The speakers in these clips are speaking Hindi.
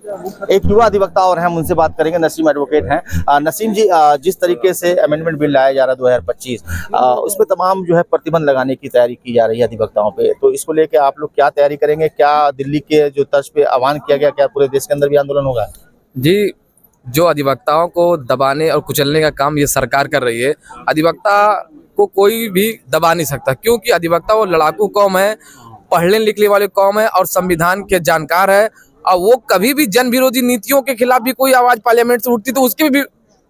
एक युवा अधिवक्ता और हैं, हम उनसे बात करेंगे। नसीम एडवोकेट हैं। नसीम जी, जिस तरीके से अमेंडमेंट बिल लाया जा रहा है 2025, उसमें तमाम जो है प्रतिबंध लगाने की तैयारी की जा रही है अधिवक्ताओं पे, तो इसको लेके आप लोग क्या तैयारी करेंगे? क्या दिल्ली के जो तर्ज पे आह्वान किया गया, क्या पूरे देश के अंदर भी आंदोलन होगा? जी, जो अधिवक्ताओं को दबाने और कुचलने का काम ये सरकार कर रही है। अधिवक्ता को कोई भी दबा नहीं सकता, क्योंकि अधिवक्ता वो लड़ाकू कौम है, पढ़ने लिखने वाले कौम है और संविधान के जानकार है। और वो कभी भी जन विरोधी नीतियों के खिलाफ भी कोई आवाज पार्लियामेंट से उठती तो उसकी भी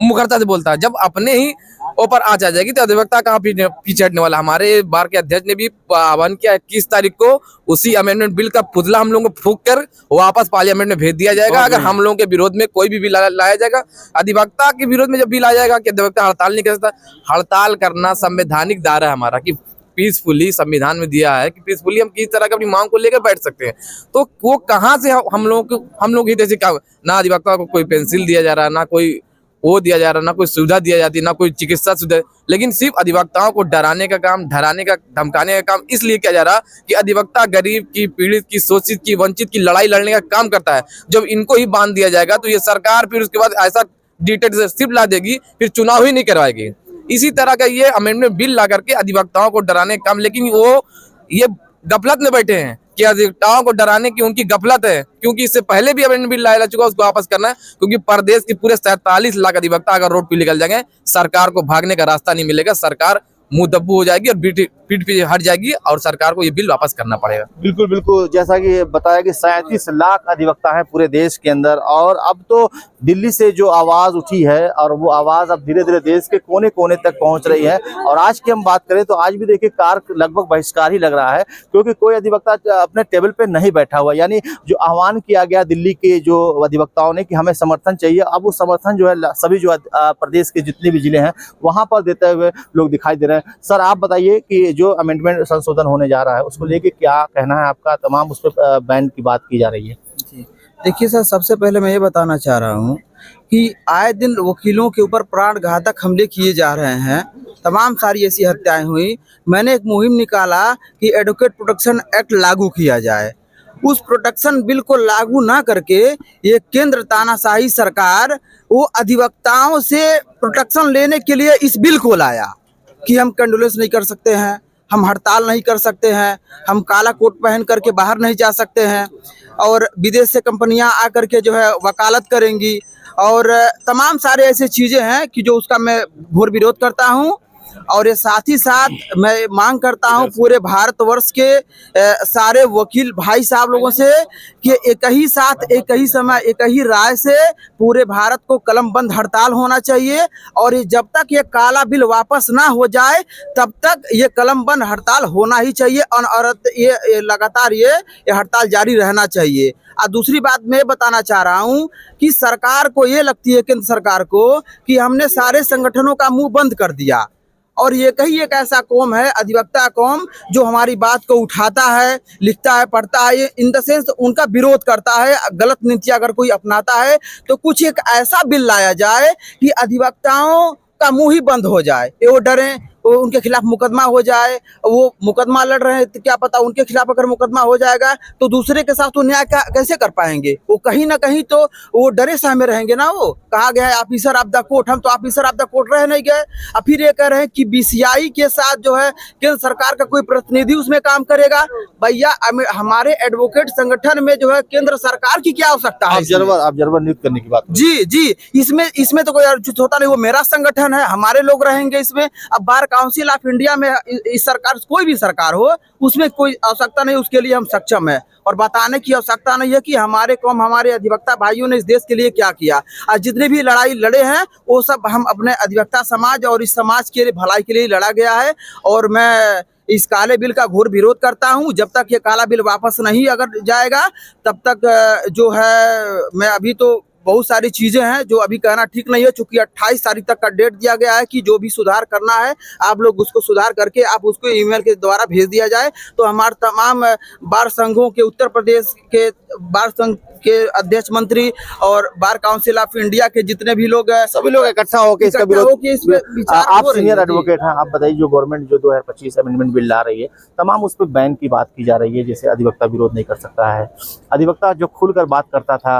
मुखरता से बोलता है। जब अपने ही ऊपर आ जाएगी तो अधिवक्ता कहाँ पीछे हटने वाला। हमारे बार के अध्यक्ष ने भी आह्वान किया 21 तारीख को उसी अमेंडमेंट बिल का पुतला हम लोगों को फूंक कर वापस पार्लियामेंट में भेज दिया जाएगा। अगर हम लोगों के विरोध में कोई भी बिल लाया जाएगा, अधिवक्ता के विरोध में जब बिल लाया जाएगा कि अधिवक्ता हड़ताल नहीं कर सकता। हड़ताल करना संवैधानिक दायरा है हमारा, कि पीसफुली संविधान में दिया है कि पीसफुली हम किस तरह की अपनी मांग को लेकर बैठ सकते हैं। तो वो कहाँ से हम लोग ही जैसे क्या, ना अधिवक्ता को कोई पेंसिल दिया जा रहा है, ना कोई वो दिया जा रहा, ना कोई सुविधा दिया जाती, ना कोई चिकित्सा सुविधा, लेकिन सिर्फ अधिवक्ताओं को डराने का काम, डराने का, धमकाने का काम इसलिए किया जा रहा कि अधिवक्ता गरीब की, पीड़ित की, शोषित की, वंचित की लड़ाई लड़ने का काम करता है। जब इनको ही बांध दिया जाएगा तो ये सरकार फिर उसके बाद ऐसा डिक्टेटरशिप ला देगी, फिर चुनाव ही नहीं करवाएगी। इसी तरह का ये अमेंडमेंट बिल ला करके अधिवक्ताओं को डराने का काम, लेकिन वो ये गफलत में बैठे हैं कि अधिवक्ताओं को डराने की उनकी गफलत है, क्योंकि इससे पहले भी अमेंडमेंट बिल लाया जा चुका है, उसको वापस करना है। क्योंकि प्रदेश के पूरे 47 लाख अधिवक्ता अगर रोड पे निकल जाएंगे, सरकार को भागने का रास्ता नहीं मिलेगा। सरकार मुंह दब्बू हो जाएगी और पीठ पे हट जाएगी और सरकार को ये बिल वापस करना पड़ेगा। बिल्कुल बिल्कुल, जैसा कि बताया कि 37 लाख अधिवक्ता हैं पूरे देश के अंदर, और अब तो दिल्ली से जो आवाज उठी है और वो आवाज अब धीरे धीरे देश के कोने कोने तक पहुंच रही है। और आज की हम बात करें तो आज भी देखिए कार्य लगभग बहिष्कार ही लग रहा है, क्योंकि कोई अधिवक्ता अपने टेबल पे नहीं बैठा हुआ। यानी जो आह्वान किया गया दिल्ली के जो अधिवक्ताओं ने कि हमें समर्थन चाहिए, अब वो समर्थन जो है सभी जो प्रदेश के जितने भी जिले हैं वहां पर देते हुए लोग दिखाई दे रहे हैं। सर, आप बताइए कि जो अमेंडमेंट संशोधन होने जा रहा है उसको लेके क्या कहना है आपका? तमाम उस पर बैन की बात की जा रही है। जी, देखिए सर, सबसे पहले मैं ये बताना चाह रहा हूँ कि आए दिन वकीलों के ऊपर प्राण घातक हमले किए जा रहे हैं। तमाम सारी ऐसी हत्याएं हुई। मैंने एक मुहिम निकाला कि एडवोकेट प्रोटेक्शन एक्ट लागू किया जाए। उस प्रोटेक्शन बिल को लागू ना करके ये केंद्र तानाशाही सरकार वो अधिवक्ताओं से प्रोटेक्शन लेने के लिए इस बिल को लाया कि हम कंडोलेंस नहीं कर सकते हैं, हम हड़ताल नहीं कर सकते हैं, हम काला कोट पहन करके बाहर नहीं जा सकते हैं, और विदेश से कंपनियां आकर के जो है वकालत करेंगी, और तमाम सारे ऐसे चीज़ें हैं कि जो उसका मैं घोर विरोध करता हूं। और ये साथ ही साथ मैं मांग करता हूं पूरे भारतवर्ष के सारे वकील भाई साहब लोगों से कि एक ही साथ, एक ही समय, एक ही राय से पूरे भारत को कलमबंद हड़ताल होना चाहिए। और ये जब तक ये काला बिल वापस ना हो जाए तब तक ये कलमबंद हड़ताल होना ही चाहिए, अनवरत ये लगातार ये हड़ताल जारी रहना चाहिए। और दूसरी बात मैं बताना चाह रहा हूँ कि सरकार को ये लगती है, केंद्र सरकार को, कि हमने सारे संगठनों का मुंह बंद कर दिया, और ये कहीं एक ऐसा कौम है, अधिवक्ता कौम, जो हमारी बात को उठाता है, लिखता है, पढ़ता है, इन द सेंस उनका विरोध करता है। गलत नीति अगर कोई अपनाता है तो कुछ एक ऐसा बिल लाया जाए कि अधिवक्ताओं का मुंह ही बंद हो जाए, वो डरें, उनके खिलाफ मुकदमा हो जाए। वो मुकदमा लड़ रहे हैं तो क्या पता उनके खिलाफ अगर मुकदमा हो जाएगा तो दूसरे के साथ वो न्याय कैसे कर पाएंगे? वो कहीं ना कहीं तो वो डरे सहमे रहेंगे ना। वो कहा गया है ऑफिसर ऑफ द कोर्ट, हम तो ऑफिसर ऑफ द कोर्ट रह नहीं गए। अब फिर ये कह रहे हैं कि बीसीआई के साथ जो है केंद्र सरकार का कोई प्रतिनिधि उसमें काम करेगा। भैया, हमारे एडवोकेट संगठन में जो है केंद्र सरकार की क्या आवश्यकता है? ऑब्जर्वर नियुक्त करने की बात। जी, इसमें तो कोई अर्जित होता नहीं। वो मेरा संगठन है, हमारे लोग रहेंगे इसमें। अब बार काउंसिल ऑफ इंडिया में इस सरकार, कोई भी सरकार हो, उसमें कोई आवश्यकता नहीं, उसके लिए हम सक्षम है। और बताने की आवश्यकता नहीं है कि हमारे कौम, हमारे अधिवक्ता भाइयों ने इस देश के लिए क्या किया। आज जितने भी लड़ाई लड़े हैं वो सब हम अपने अधिवक्ता समाज और इस समाज के भलाई के लिए लड़ा गया है। और मैं इस काले बिल का घोर विरोध करता हूं। जब तक ये काला बिल वापस नहीं अगर जाएगा तब तक जो है, मैं अभी तो बहुत सारी चीज़ें हैं जो अभी कहना ठीक नहीं है, चूंकि 28 तारीख तक का डेट दिया गया है कि जो भी सुधार करना है आप लोग उसको सुधार करके आप उसको ईमेल के द्वारा भेज दिया जाए। तो हमारे तमाम बार संघों के, उत्तर प्रदेश के बार संघ के अध्यक्ष मंत्री और बार काउंसिल ऑफ इंडिया के जितने भी लोग हैं, सभी लोग इकट्ठा होकर इसका इकट्ठा होके इस पे विरोध। विचार आप हो रही सीनियर है। एडवोकेट हैं, आप बताइए जो गवर्नमेंट जो 2025 अमेंडमेंट बिल ला रही है, तमाम उस पर बैन की बात की जा रही है, जैसे अधिवक्ता विरोध नहीं कर सकता है। अधिवक्ता जो खुलकर बात करता था,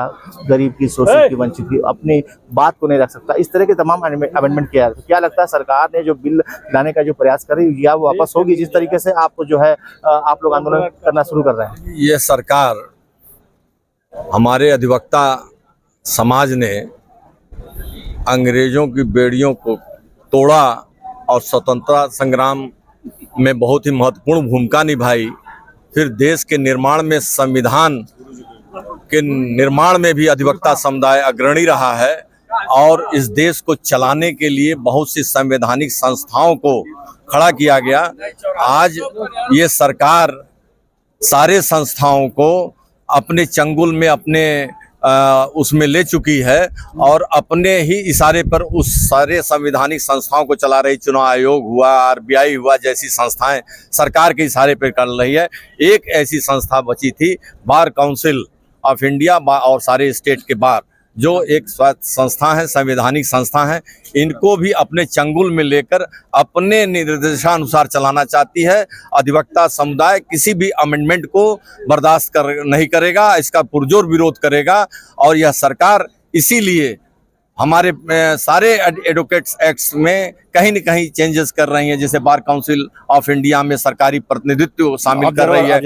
गरीब की, शोषित की, वंचित की, अपनी बात को नहीं रख सकता, इस तरह के तमाम अमेंडमेंट किया। क्या लगता है सरकार ने जो बिल लाने का जो प्रयास कर रही है, या वो वापस होगी जिस तरीके से आपको जो है आप लोग आंदोलन करना शुरू कर रहे हैं? ये सरकार, हमारे अधिवक्ता समाज ने अंग्रेजों की बेड़ियों को तोड़ा और स्वतंत्रता संग्राम में बहुत ही महत्वपूर्ण भूमिका निभाई। फिर देश के निर्माण में, संविधान के निर्माण में भी अधिवक्ता समुदाय अग्रणी रहा है और इस देश को चलाने के लिए बहुत सी संवैधानिक संस्थाओं को खड़ा किया गया। आज ये सरकार सारे संस्थाओं को अपने चंगुल में, अपने उसमें ले चुकी है और अपने ही इशारे पर उस सारे संवैधानिक संस्थाओं को चला रही। चुनाव आयोग हुआ, आरबीआई हुआ, जैसी संस्थाएं सरकार के इशारे पर कर रही है। एक ऐसी संस्था बची थी, बार काउंसिल ऑफ इंडिया और सारे स्टेट के बार, जो एक संस्था है, संवैधानिक संस्था है, इनको भी अपने चंगुल में लेकर अपने निर्देशानुसार चलाना चाहती है। अधिवक्ता समुदाय किसी भी अमेंडमेंट को बर्दाश्त नहीं करेगा, इसका पुरजोर विरोध करेगा। और यह सरकार इसीलिए हमारे सारे एडवोकेट्स एक्ट्स में कहीं न कहीं चेंजेस कर रही हैं। जैसे बार काउंसिल ऑफ इंडिया में सरकारी प्रतिनिधित्व शामिल कर रही है,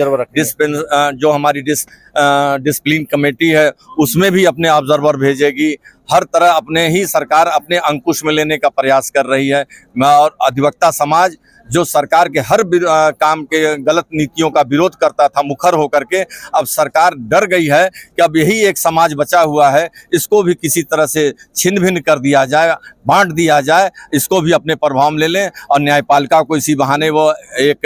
जो हमारी डिसिप्लिन कमेटी है उसमें भी अपने ऑब्जर्वर भेजेगी। हर तरह अपने ही सरकार अपने अंकुश में लेने का प्रयास कर रही है। और अधिवक्ता समाज जो सरकार के हर काम के गलत नीतियों का विरोध करता था मुखर होकर के, अब सरकार डर गई है कि अब यही एक समाज बचा हुआ है, इसको भी किसी तरह से छिन्न भिन्न कर दिया जाए, बांट दिया जाए, इसको भी अपने प्रभाव में ले लें। और न्यायपालिका को इसी बहाने वो एक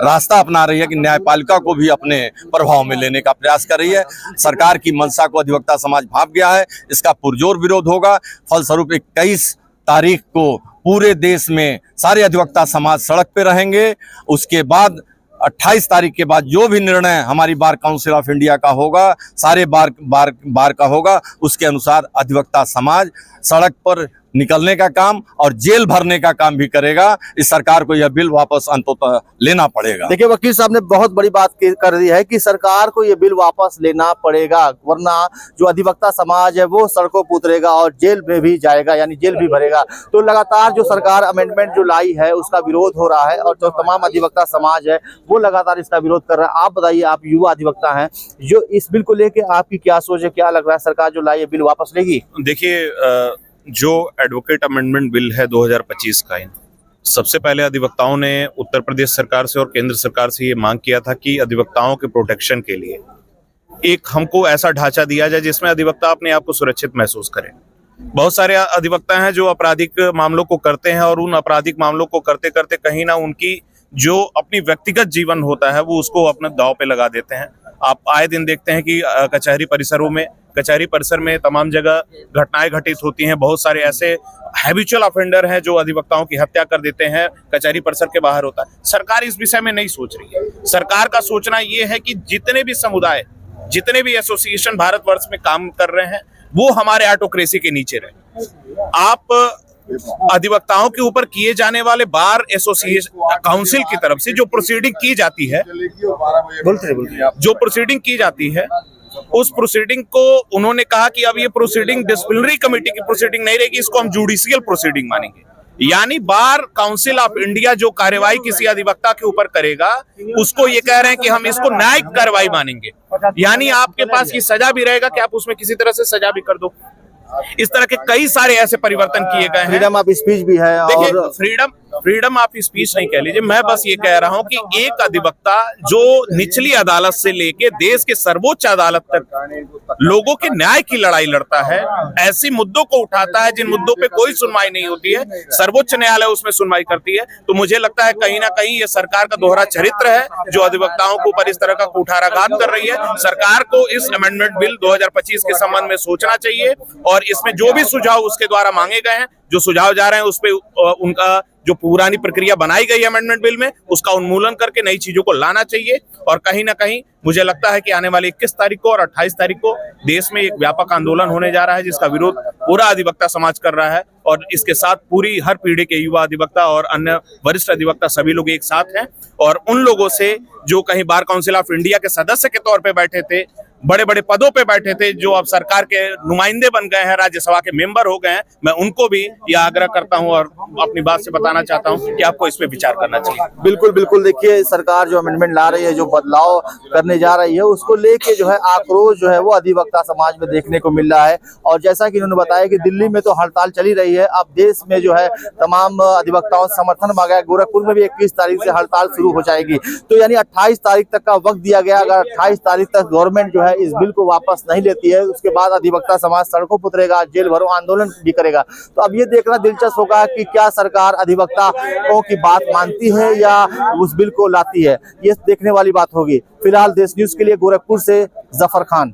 रास्ता अपना रही है कि न्यायपालिका को भी अपने प्रभाव में लेने का प्रयास कर रही है। सरकार की मंशा को अधिवक्ता समाज भांप गया है, इसका पुरजोर विरोध होगा। फलस्वरूप 21 तारीख को पूरे देश में सारे अधिवक्ता समाज सड़क पे रहेंगे। उसके बाद 28 तारीख के बाद जो भी निर्णय हमारी बार काउंसिल ऑफ इंडिया का होगा, सारे बार का होगा, उसके अनुसार अधिवक्ता समाज सड़क पर निकलने का काम और जेल भरने का काम भी करेगा। इस सरकार को यह बिल वापस अंततः लेना पड़ेगा। देखिए वकील साहब ने बहुत बड़ी बात कर दी है कि सरकार को ये बिल वापस लेना पड़ेगा, वरना जो अधिवक्ता समाज है वो सड़कों पर उतरेगा और जेल में भी जाएगा, यानी जेल भी भरेगा। तो लगातार जो सरकार अमेंडमेंट जो लाई है उसका विरोध हो रहा है और जो तमाम अधिवक्ता समाज है वो लगातार इसका विरोध कर रहा है। आप बताइए, आप युवा अधिवक्ता हैं, जो इस बिल को लेके आपकी क्या सोच है? क्या लग रहा है सरकार जो लाई है बिल वापस लेगी? देखिए, जो एडवोकेट अमेंडमेंट बिल है 2025 का, सबसे पहले अधिवक्ताओं ने उत्तर प्रदेश सरकार से और केंद्र सरकार से ये मांग किया था कि अधिवक्ताओं के प्रोटेक्शन के लिए एक हमको ऐसा ढांचा दिया जाए जिसमें अधिवक्ता अपने आप को सुरक्षित महसूस करें। बहुत सारे अधिवक्ता हैं जो आपराधिक मामलों को करते हैं और उन आपराधिक मामलों को करते करते कहीं ना उनकी जो अपनी व्यक्तिगत जीवन होता है वो उसको अपने दांव पे लगा देते हैं। आप आए दिन देखते हैं कि कचहरी परिसर में तमाम जगह घटनाएं घटित होती हैं। बहुत सारे ऐसे हैबिचुअल ऑफेंडर हैं जो अधिवक्ताओं की हत्या कर देते हैं, कचहरी परिसर के बाहर होता है। सरकार इस विषय में नहीं सोच रही है। सरकार का सोचना ये है कि जितने भी समुदाय, जितने भी एसोसिएशन भारतवर्ष में काम कर रहे हैं वो हमारे ऑटोक्रेसी के नीचे रहे। आप अधिवक्ताओं के ऊपर किए जाने वाले बार एसोसिएशन काउंसिल की तरफ से जो प्रोसीडिंग की जाती है, जो प्रोसीडिंग की जाती है, उस प्रोसीडिंग को उन्होंने कहा कि अब ये प्रोसीडिंग डिसिप्लिनरी कमेटी की प्रोसीडिंग नहीं रहेगी, इसको हम जुडिशियल प्रोसीडिंग मानेंगे। यानी बार काउंसिल ऑफ इंडिया जो कार्यवाही किसी अधिवक्ता के ऊपर करेगा उसको ये कह रहे हैं कि हम इसको न्यायिक कार्रवाई मानेंगे। यानी आपके पास ये सजा भी रहेगा कि आप उसमें किसी तरह से सजा भी कर दो। इस तरह के कई सारे ऐसे परिवर्तन किए गए हैं। फ्रीडम ऑफ स्पीच भी है। देखिए, और फ्रीडम ऑफ स्पीच नहीं कह लीजिए, मैं बस ये कह रहा हूं कि एक अधिवक्ता जो निचली अदालत से लेके देश के सर्वोच्च अदालत तक लोगों के न्याय की लड़ाई लड़ता है, ऐसी मुद्दों को उठाता है जिन मुद्दों पे कोई सुनवाई नहीं होती है, सर्वोच्च न्यायालय उसमें सुनवाई करती है। तो मुझे लगता है कहीं ना कहीं ये सरकार का दोहरा चरित्र है जो अधिवक्ताओं के ऊपर इस तरह का कुठाराघात कर रही है। सरकार को इस अमेंडमेंट बिल 2025 के संबंध में सोचना चाहिए और इसमें जो भी सुझाव उसके द्वारा मांगे गए हैं, जो सुझाव जा रहे हैं उस पर उनका जो पुरानी प्रक्रिया बनाई गई है अमेंडमेंट बिल में उसका उन्मूलन करके नई चीजों को लाना चाहिए। और कहीं ना कहीं मुझे लगता है कि आने वाली 21 तारीख को और 28 तारीख को देश में एक व्यापक आंदोलन होने जा रहा है जिसका विरोध पूरा अधिवक्ता समाज कर रहा है। और इसके साथ पूरी हर पीढ़ी के युवा अधिवक्ता और अन्य वरिष्ठ अधिवक्ता सभी लोग एक साथ हैं। और उन लोगों से जो कहीं बार काउंसिल ऑफ इंडिया के सदस्य के तौर पे बैठे थे, बड़े बड़े पदों पे बैठे थे, जो अब सरकार के नुमाइंदे बन गए हैं, राज्यसभा के मेंबर हो गए हैं, मैं उनको भी यह आग्रह करता हूं और अपनी बात से बताना चाहता हूं कि आपको इस पे विचार करना चाहिए। बिल्कुल बिल्कुल, देखिए सरकार जो अमेंडमेंट ला रही है, जो बदलाव करने जा रही है, उसको लेके जो है आक्रोश जो है वो अधिवक्ता समाज में देखने को मिल रहा है। और जैसा कि इन्होंने बताया कि दिल्ली में तो हड़ताल चली रही है, अब देश में जो है तमाम अधिवक्ताओं से समर्थन मांगा है। गोरखपुर में भी 21 तारीख से हड़ताल शुरू हो जाएगी, तो यानी 28 तारीख तक का वक्त दिया गया। अगर 28 तारीख तक गवर्नमेंट जो है इस बिल को वापस नहीं लेती है, उसके बाद अधिवक्ता समाज सड़कों पर उतरेगा, जेल भरो आंदोलन भी करेगा। तो अब ये देखना दिलचस्प होगा कि क्या सरकार अधिवक्ताओं की बात मानती है या उस बिल को लाती है, ये देखने वाली बात होगी। फिलहाल देश न्यूज के लिए गोरखपुर से जफर खान।